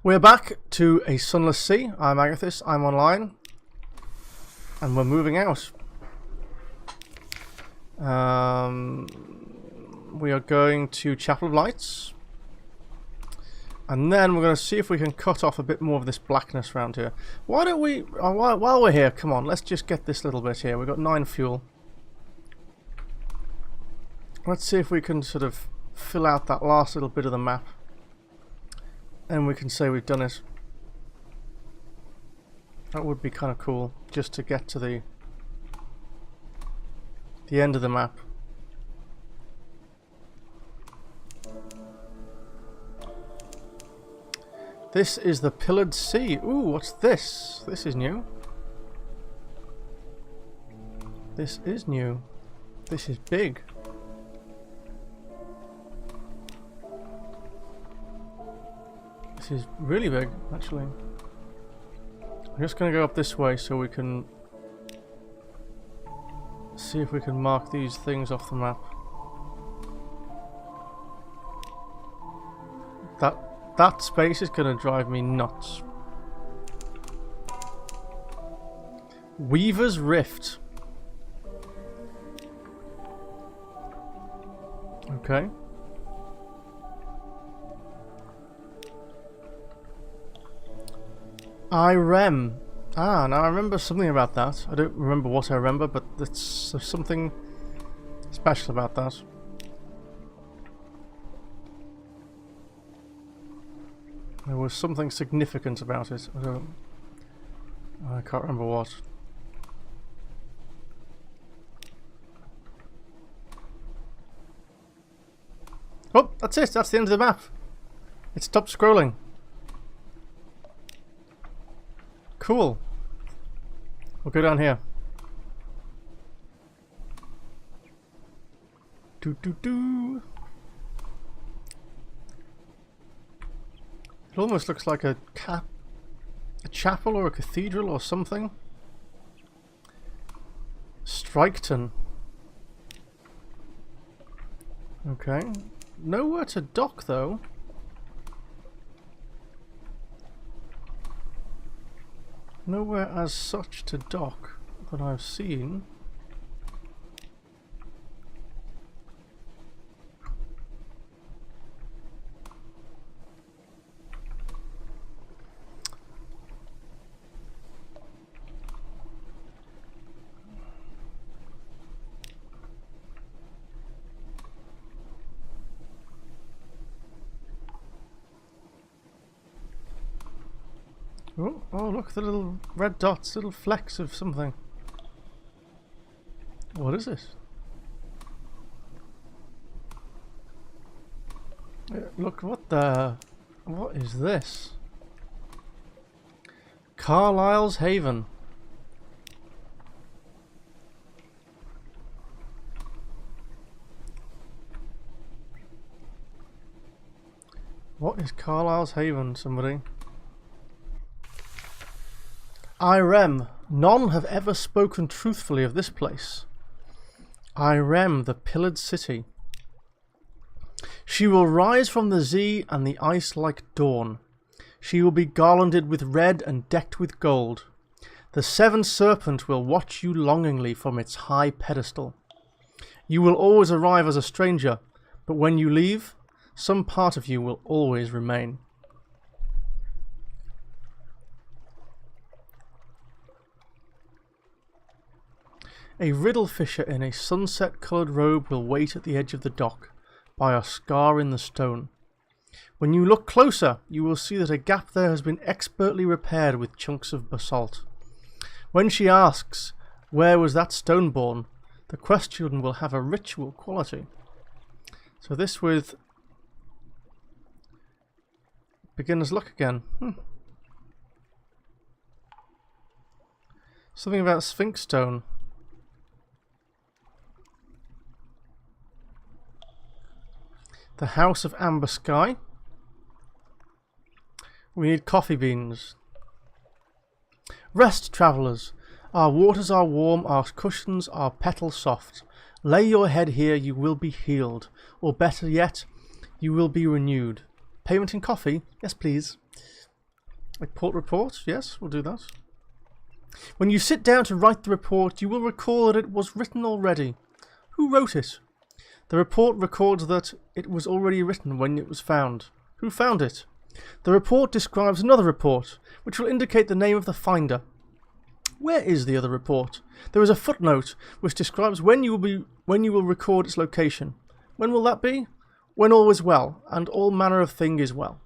We're back to a Sunless Sea. I'm Agathis, I'm online, and we're moving out. We are going to Chapel of Lights, and then we're going to see if we can cut off a bit more of this blackness around here. Why don't we, while we're here, come on, let's just get this little bit here. We've got 9 fuel. Let's see if we can sort of fill out that last little bit of the map. And we can say we've done it. That would be kind of cool, just to get to the end of the map. This is the Pillared Sea. Ooh, what's this? This is new. This is new. This is big. This is really big, actually. I'm just going to go up this way so we can see if we can mark these things off the map. That space is going to drive me nuts. Weaver's Rift. Okay. IREM. Ah, now I remember something about that. I don't remember what I remember, but there's something special about that. There was something significant about it. I can't remember what. Oh, that's it. That's the end of the map. It stopped scrolling. Cool. We'll go down here. It almost looks like a chapel or a cathedral or something. Striketon. Okay. Nowhere to dock though. Nowhere as such to dock that I've seen. Oh, look, the little red dots, little flecks of something. What is it? Look, what is this? Carlisle's Haven. What is Carlisle's Haven, somebody? IREM. None have ever spoken truthfully of this place. IREM, the pillared city. She will rise from the sea and the ice like dawn. She will be garlanded with red and decked with gold. The seven serpent will watch you longingly from its high pedestal. You will always arrive as a stranger, but when you leave, some part of you will always remain. A riddle fisher in a sunset-coloured robe will wait at the edge of the dock, by a scar in the stone. When you look closer, you will see that a gap there has been expertly repaired with chunks of basalt. When she asks, "Where was that stone born?" the question will have a ritual quality. So this with beginner's luck again. Something about Sphinx stone. The House of Amber Sky. We need coffee beans. Rest, travellers. Our waters are warm, our cushions are petal soft. Lay your head here, you will be healed. Or better yet, you will be renewed. Payment in coffee? Yes, please. A port report? Yes, we'll do that. When you sit down to write the report, you will recall that it was written already. Who wrote it? The report records that it was already written when it was found. Who found it? The report describes another report, which will indicate the name of the finder. Where is the other report? There is a footnote which describes when you will record its location. When will that be? When all is well, and all manner of thing is well.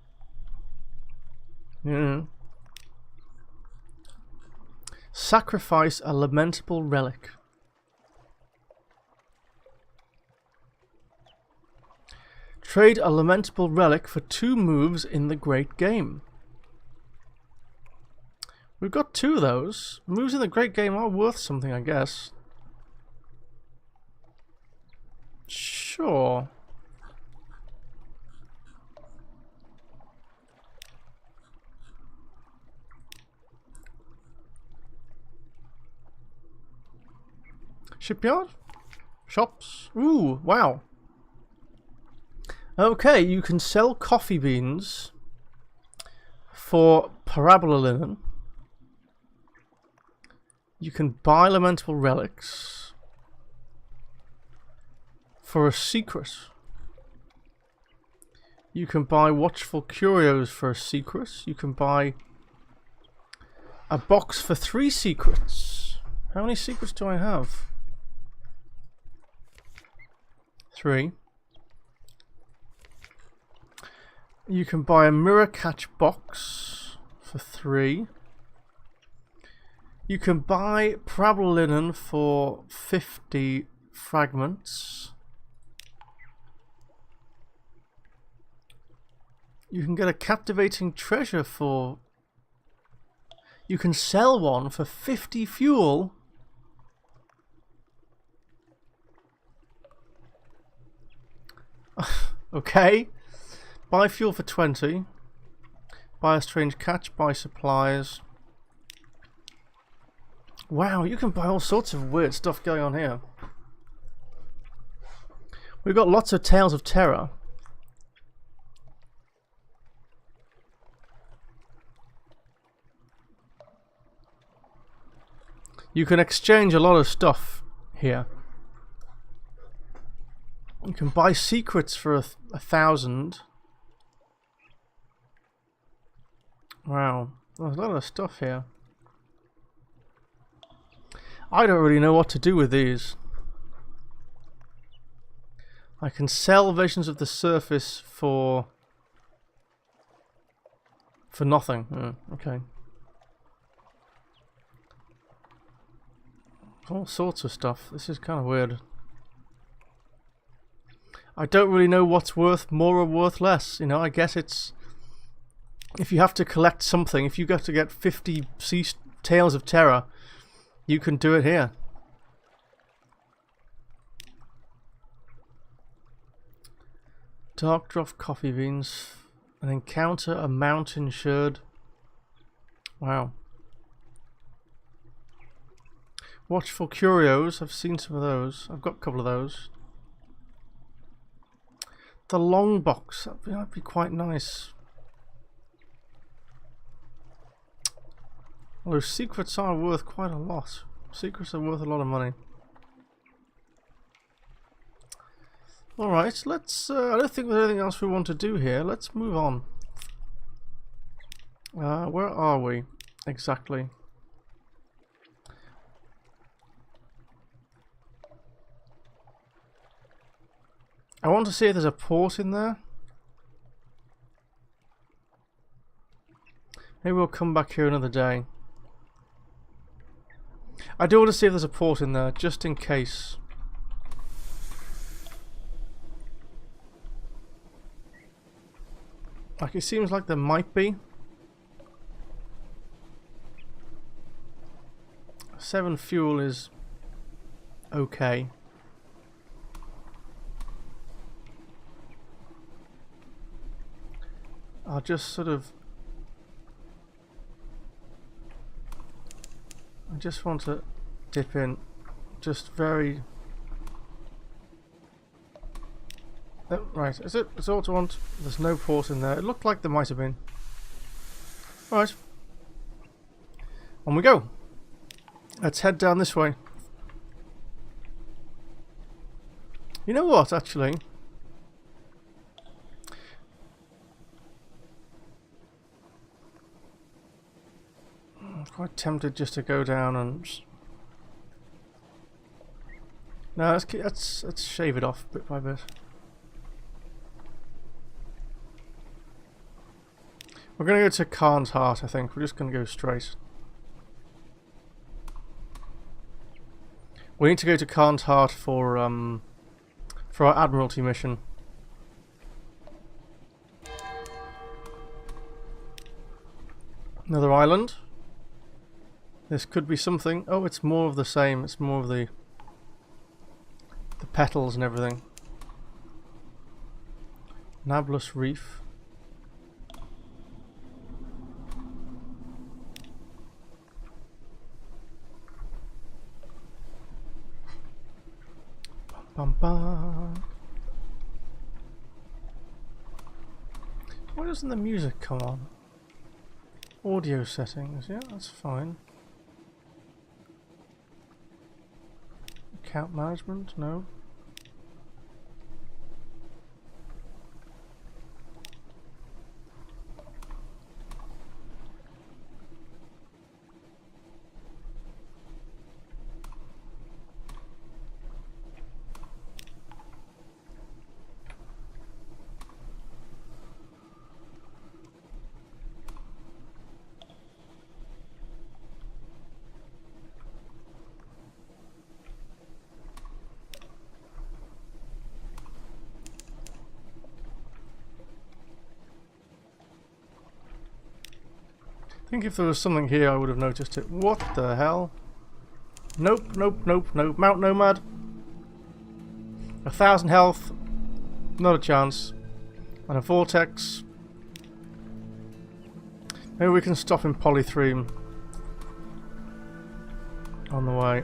Sacrifice a lamentable relic. Trade a lamentable relic for 2 moves in the Great Game. We've got 2 of those. Moves in the Great Game are worth something, I guess. Sure. Shipyard? Shops? Ooh, wow. Okay, you can sell coffee beans for parabola linen. You can buy lamentable relics for a secret. You can buy watchful curios for a secret. You can buy a box for 3 secrets. How many secrets do I have? 3. You can buy a mirror catch box for 3. You can buy parabola linen for 50 fragments. You can get a captivating treasure for... You can sell one for 50 fuel. Okay. Buy fuel for 20. Buy a strange catch. Buy supplies. Wow, you can buy all sorts of weird stuff going on here. We've got lots of tales of terror. You can exchange a lot of stuff here. You can buy secrets for 1,000. Wow, there's a lot of stuff here. I don't really know what to do with these. I can sell Visions of the Surface for nothing. Okay. All sorts of stuff. This is kind of weird. I don't really know what's worth more or worth less. You know, I guess it's... If you have to collect something, if you got to get 50 Tales of Terror, you can do it here. Dark Drop coffee beans. An encounter a mountain sherd. Wow. Watchful curios. I've seen some of those. I've got a couple of those. The long box. That'd be quite nice. Although secrets are worth quite a lot. Secrets are worth a lot of money. Alright, let's... I don't think there's anything else we want to do here. Let's move on. Where are we exactly? I want to see if there's a port in there. Maybe we'll come back here another day. I do want to see if there's a port in there, just in case. Like, it seems like there might be. 7 fuel is okay. I'll just sort of... I just want to dip in, just very... Oh, right, is it? That's all I want. There's no port in there. It looked like there might have been. Alright. On we go. Let's head down this way. You know what, actually? I'm quite tempted just to go down and... No, let's shave it off bit by bit. We're going to go to Khan's Heart, I think. We're just going to go straight. We need to go to Khan's Heart for our Admiralty mission. Another island. This could be something. Oh, it's more of the same. It's more of the petals and everything. Nablus Reef. Bum, bum. Why doesn't the music come on? Audio settings, yeah, that's fine. Account management, no. I think if there was something here I would have noticed it. What the hell? Nope, nope, nope, nope. Mount Nomad. 1,000 health. Not a chance. And a vortex. Maybe we can stop in Polythreme on the way.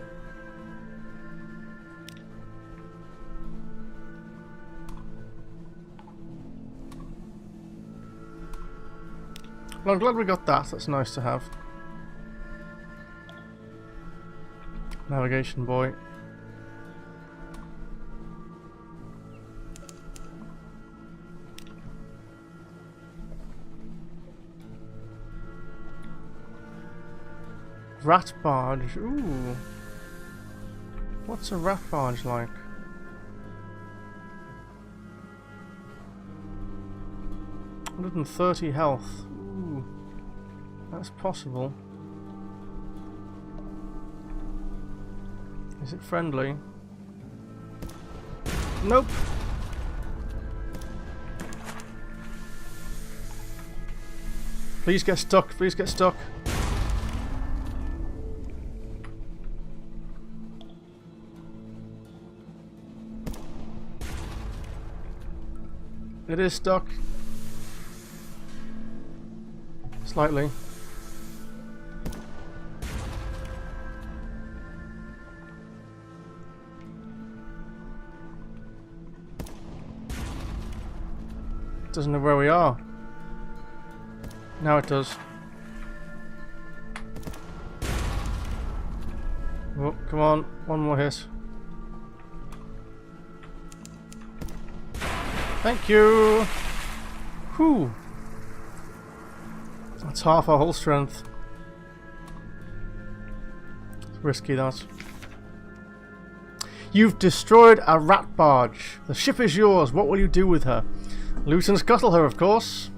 Well, I'm glad we got that. That's nice to have. Navigation boy. Rat barge. Ooh. What's a rat barge like? $130 health. Ooh. That's possible. Is it friendly? Nope. Please get stuck. Please get stuck. It is stuck. Slightly. Doesn't know where we are. Now it does. Oh, come on. One more hit. Thank you! Whew. That's half our whole strength. It's risky, that. You've destroyed a rat barge. The ship is yours. What will you do with her? Loot and scuttle her, of course.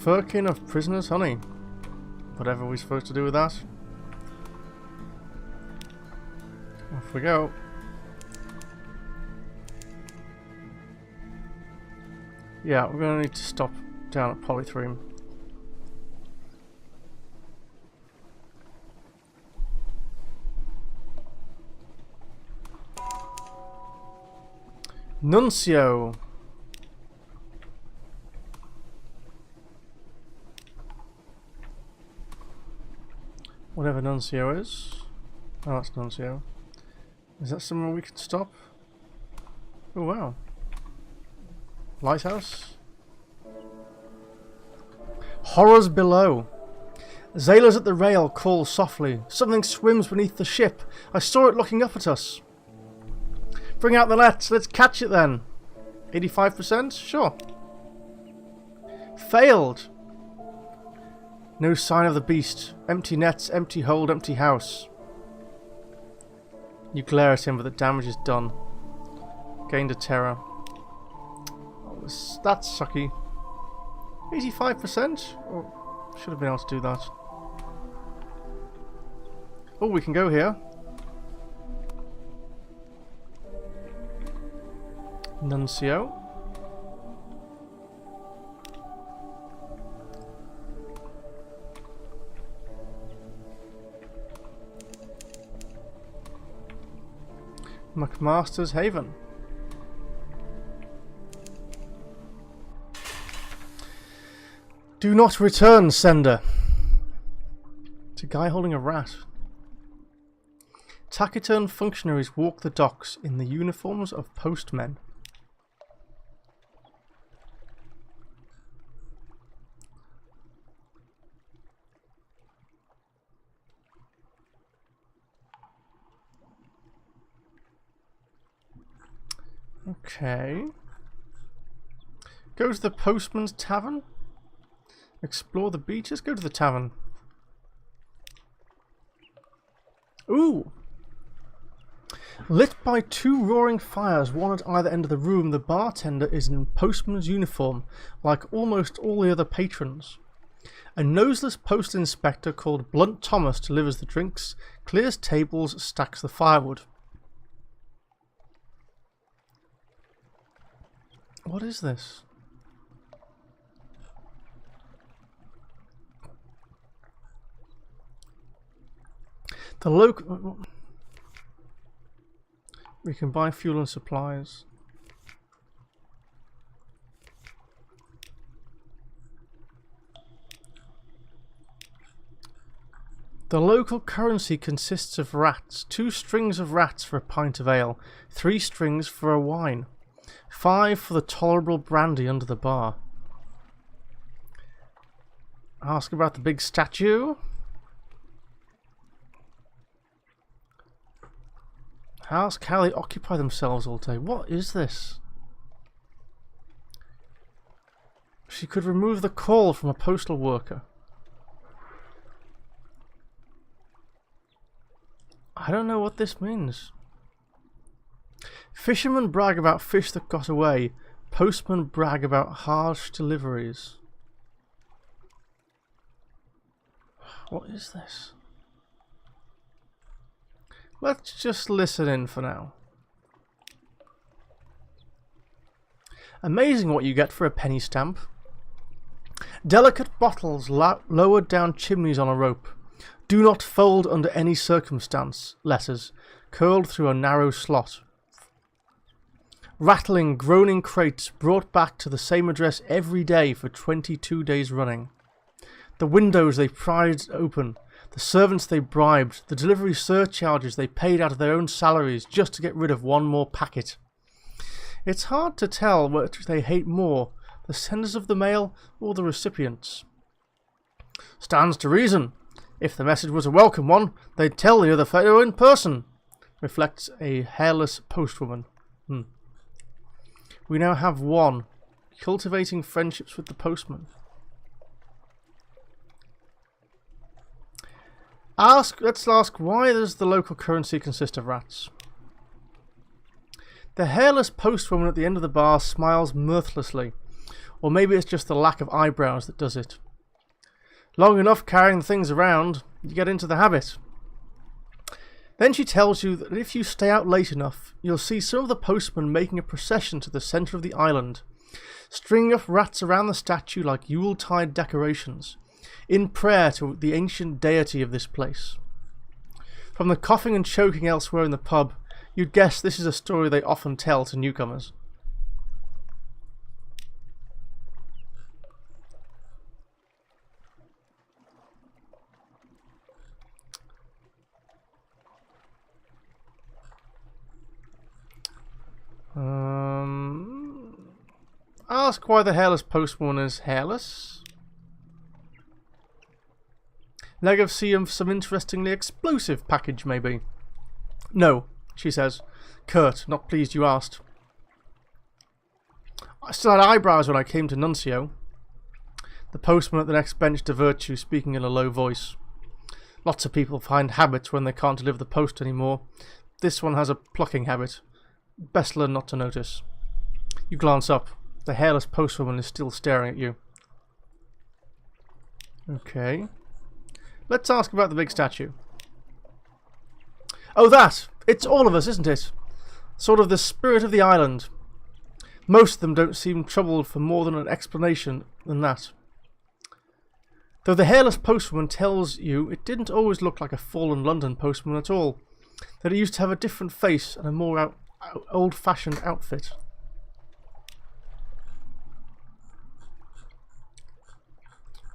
Firkin of prisoners' honey. Whatever we're supposed to do with that. Off we go. Yeah, we're going to need to stop down at Polythreme. Nuncio. Whatever Nuncio is. Oh, that's Nuncio. Is that somewhere we can stop? Oh, wow. Lighthouse? Horrors below. Sailors at the rail call softly. Something swims beneath the ship. I saw it looking up at us. Bring out the nets. Let's catch it then. 85%? Sure. Failed. No sign of the beast. Empty nets, empty hold, empty house. You glare at him, but the damage is done. Gained a terror. Oh, that's sucky. 85%? Oh, should have been able to do that. Oh, we can go here. Nuncio. McMaster's Haven. Do not return, sender. It's a guy holding a rat. Taciturn functionaries walk the docks in the uniforms of postmen. Okay. Go to the postman's tavern. Explore the beaches. Go to the tavern. Ooh! Lit by 2 roaring fires, one at either end of the room, the bartender is in postman's uniform, like almost all the other patrons. A noseless post inspector called Blunt Thomas delivers the drinks, clears tables, stacks the firewood. What is this? The local... We can buy fuel and supplies. The local currency consists of rats. 2 strings of rats for a pint of ale. 3 strings for a wine. 5 for the tolerable brandy under the bar. Ask about the big statue. Ask how they occupy themselves all day. What is this? She could remove the call from a postal worker. I don't know what this means. Fishermen brag about fish that got away. Postmen brag about harsh deliveries. What is this? Let's just listen in for now. Amazing what you get for a penny stamp. Delicate bottles lowered down chimneys on a rope. Do not fold under any circumstance. Letters curled through a narrow slot. Rattling, groaning crates brought back to the same address every day for 22 days running. The windows they pried open. The servants they bribed, the delivery surcharges they paid out of their own salaries just to get rid of one more packet. It's hard to tell which they hate more, the senders of the mail or the recipients. Stands to reason. If the message was a welcome one, they'd tell the other fellow in person, reflects a hairless postwoman. We now have 1. Cultivating friendships with the postman. Let's ask, why does the local currency consist of rats? The hairless postwoman at the end of the bar smiles mirthlessly. Or maybe it's just the lack of eyebrows that does it. Long enough carrying things around, you get into the habit. Then she tells you that if you stay out late enough, you'll see some of the postmen making a procession to the centre of the island, stringing up rats around the statue like Yuletide decorations, in prayer to the ancient deity of this place. From the coughing and choking elsewhere in the pub, you'd guess this is a story they often tell to newcomers. Ask why the hairless postwoman is hairless. Legacy of some interestingly explosive package, maybe. No, she says. Curt, not pleased you asked. I still had eyebrows when I came to Nuncio. The postman at the next bench diverts you, speaking in a low voice. Lots of people find habits when they can't deliver the post anymore. This one has a plucking habit. Best learn not to notice. You glance up. The hairless postwoman is still staring at you. Okay. Let's ask about the big statue. Oh, that! It's all of us, isn't it? Sort of the spirit of the island. Most of them don't seem troubled for more than an explanation than that. Though the hairless postwoman tells you it didn't always look like a fallen London postman at all. That it used to have a different face and a more old-fashioned outfit.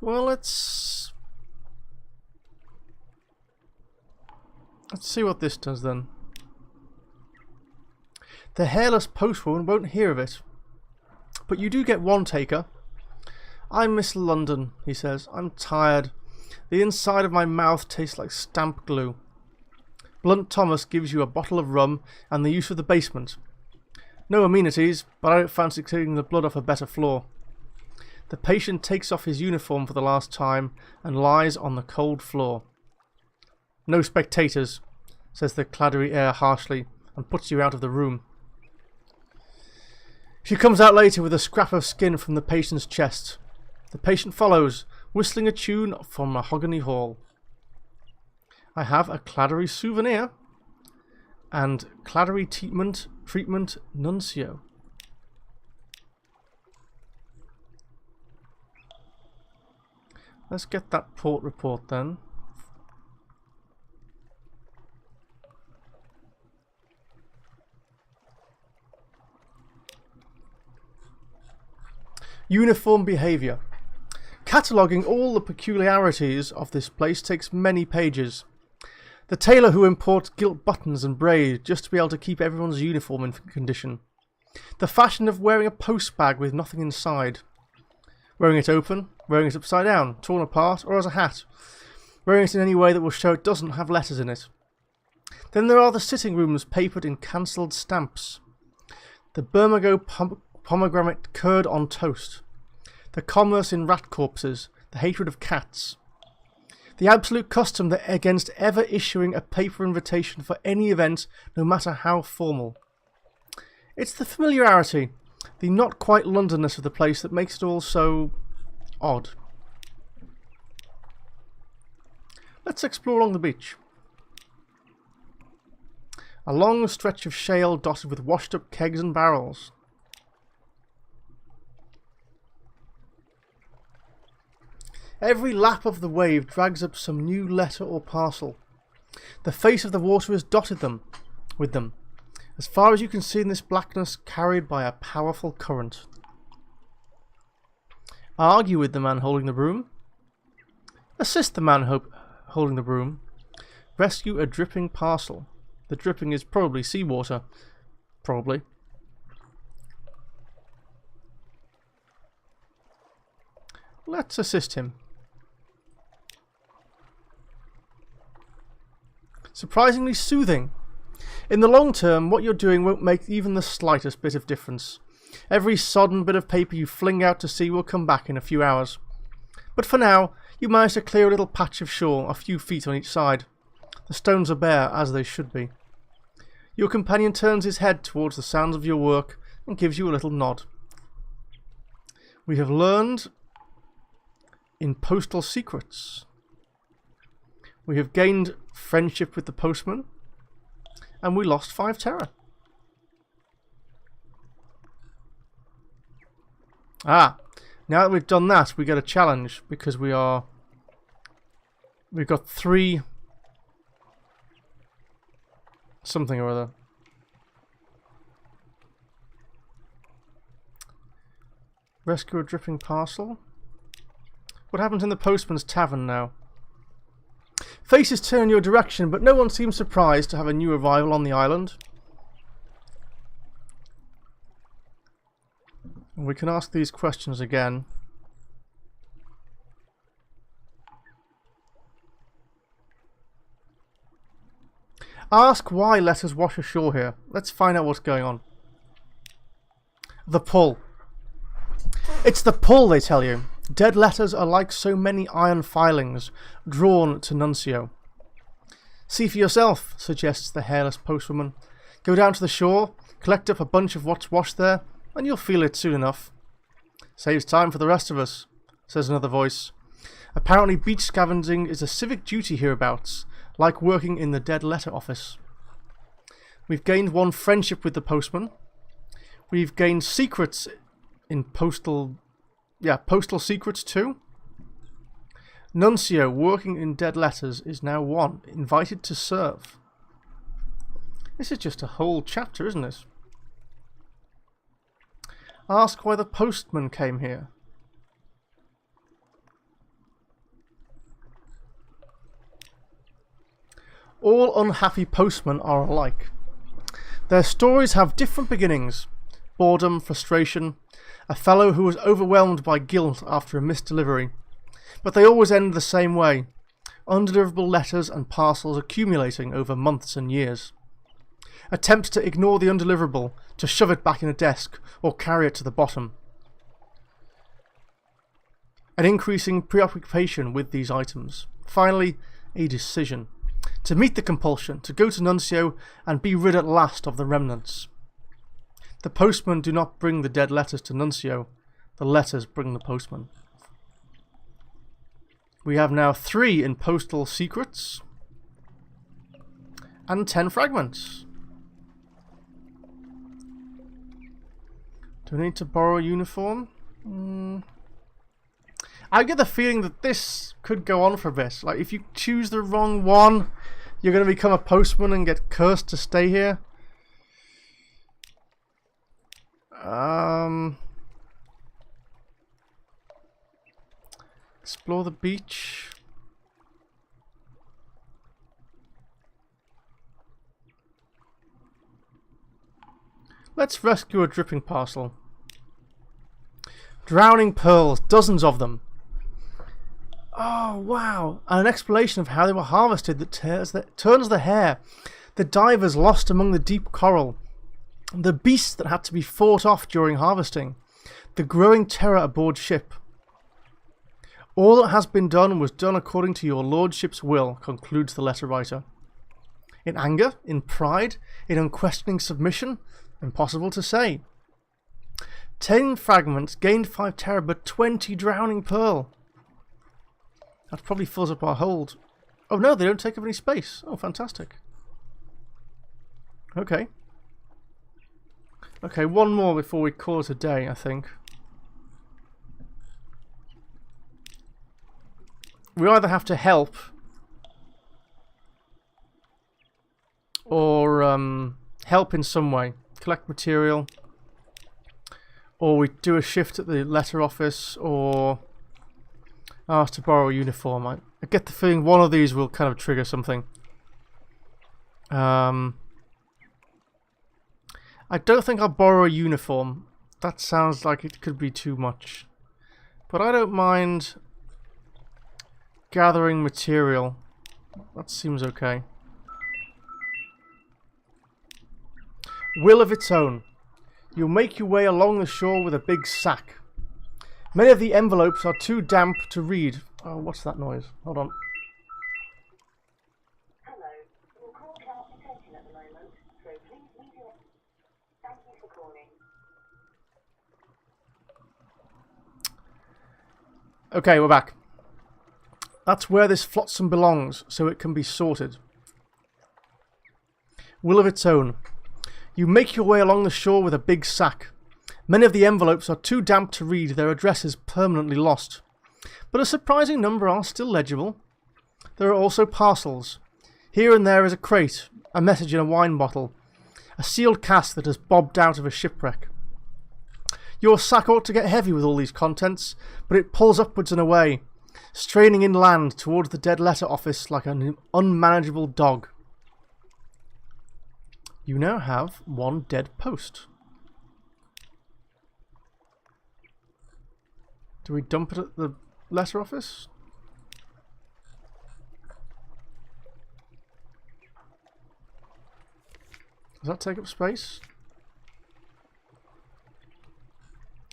Well, let's see what this does then. The hairless postwoman won't hear of it. But you do get one taker. I miss London, he says. I'm tired. The inside of my mouth tastes like stamp glue. Blunt Thomas gives you a bottle of rum and the use of the basement. No amenities, but I don't fancy cleaning the blood off a better floor. The patient takes off his uniform for the last time and lies on the cold floor. No spectators, says the claddery air harshly, and puts you out of the room. She comes out later with a scrap of skin from the patient's chest. The patient follows, whistling a tune from Mahogany Hall. I have a claddery souvenir and claddery treatment Nuncio. Let's get that port report then. Uniform behaviour. Cataloguing all the peculiarities of this place takes many pages. The tailor who imports gilt buttons and braids just to be able to keep everyone's uniform in condition. The fashion of wearing a post bag with nothing inside. Wearing it open, wearing it upside down, torn apart, or as a hat. Wearing it in any way that will show it doesn't have letters in it. Then there are the sitting rooms papered in cancelled stamps. The Bermago pomegranate curd on toast. The commerce in rat corpses. The hatred of cats. The absolute custom that against ever issuing a paper invitation for any event, no matter how formal. It's the familiarity, the not quite Londonness of the place that makes it all so odd. Let's explore along the beach. A long stretch of shale dotted with washed up kegs and barrels. Every lap of the wave drags up some new letter or parcel. The face of the water is dotted with them, as far as you can see in this blackness carried by a powerful current. Argue with the man holding the broom. Assist the man holding the broom. Rescue a dripping parcel. The dripping is probably seawater. Probably. Let's assist him. Surprisingly soothing. In the long term, what you're doing won't make even the slightest bit of difference. Every sodden bit of paper you fling out to sea will come back in a few hours. But for now, you manage to clear a little patch of shore, a few feet on each side. The stones are bare, as they should be. Your companion turns his head towards the sounds of your work and gives you a little nod. We have learned in postal secrets. We have gained friendship with the postman, and we lost 5 terror. Ah, now that we've done that, we get a challenge because we've got 3 something or other. Rescue a dripping parcel. What happens in the postman's tavern now? Faces turn your direction, but no one seems surprised to have a new arrival on the island. We can ask these questions again. Ask why letters wash ashore here. Let's find out what's going on. The pull. It's the pull, they tell you. Dead letters are like so many iron filings drawn to Nuncio. See for yourself, suggests the hairless postwoman. Go down to the shore, collect up a bunch of what's washed there, and you'll feel it soon enough. Saves time for the rest of us, says another voice. Apparently beach scavenging is a civic duty hereabouts, like working in the dead letter office. We've gained one friendship with the postman. We've gained secrets in postal secrets too. Nuncio, working in dead letters, is now one, invited to serve. This is just a whole chapter, isn't it? Ask why the postman came here. All unhappy postmen are alike. Their stories have different beginnings. Boredom, frustration, a fellow who was overwhelmed by guilt after a missed delivery. But they always end the same way. Undeliverable letters and parcels accumulating over months and years. Attempts to ignore the undeliverable, to shove it back in a desk, or carry it to the bottom. An increasing preoccupation with these items. Finally, a decision. To meet the compulsion, to go to Nuncio and be rid at last of the remnants. The postmen do not bring the dead letters to Nuncio. The letters bring the postman. We have now 3 in postal secrets. And 10 fragments. Do I need to borrow a uniform? I get the feeling that this could go on for a bit. Like, if you choose the wrong one, you're going to become a postman and get cursed to stay here. Explore the beach. Let's rescue a dripping parcel. Drowning pearls, dozens of them. Oh, wow. An explanation of how they were harvested that turns the hair. The divers lost among the deep coral. The beasts that had to be fought off during harvesting. The growing terror aboard ship. All that has been done was done according to your lordship's will, concludes the letter writer. In anger? In pride? In unquestioning submission? Impossible to say. 10 fragments, gained 5 terror, but 20 drowning pearl. That probably fills up our hold. Oh no, they don't take up any space. Oh, fantastic. Okay. Okay, one more before we call it a day, I think. We either have to help or help in some way. Collect material, or we do a shift at the letter office, or ask to borrow a uniform. I get the feeling one of these will kind of trigger something. I don't think I'll borrow a uniform. That sounds like it could be too much. But I don't mind gathering material. That seems okay. Will of its own. You'll make your way along the shore with a big sack. Many of the envelopes are too damp to read. Oh, what's that noise? Hold on. Hello. Your call cannot be taken at the moment, so please leave your... Thank you for calling. Okay, we're back. That's where this flotsam belongs, so it can be sorted. Will of its own. You make your way along the shore with a big sack. Many of the envelopes are too damp to read, their addresses permanently lost. But a surprising number are still legible. There are also parcels. Here and there is a crate, a message in a wine bottle, a sealed cask that has bobbed out of a shipwreck. Your sack ought to get heavy with all these contents, but it pulls upwards and away, straining inland towards the dead letter office like an unmanageable dog. You now have one dead post. Do we dump it at the letter office? Does that take up space?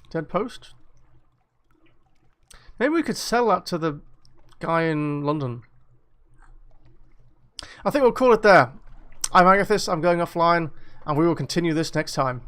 Dead post? Maybe we could sell that to the guy in London. I think we'll call it there. I'm Agathis, I'm going offline, and we will continue this next time.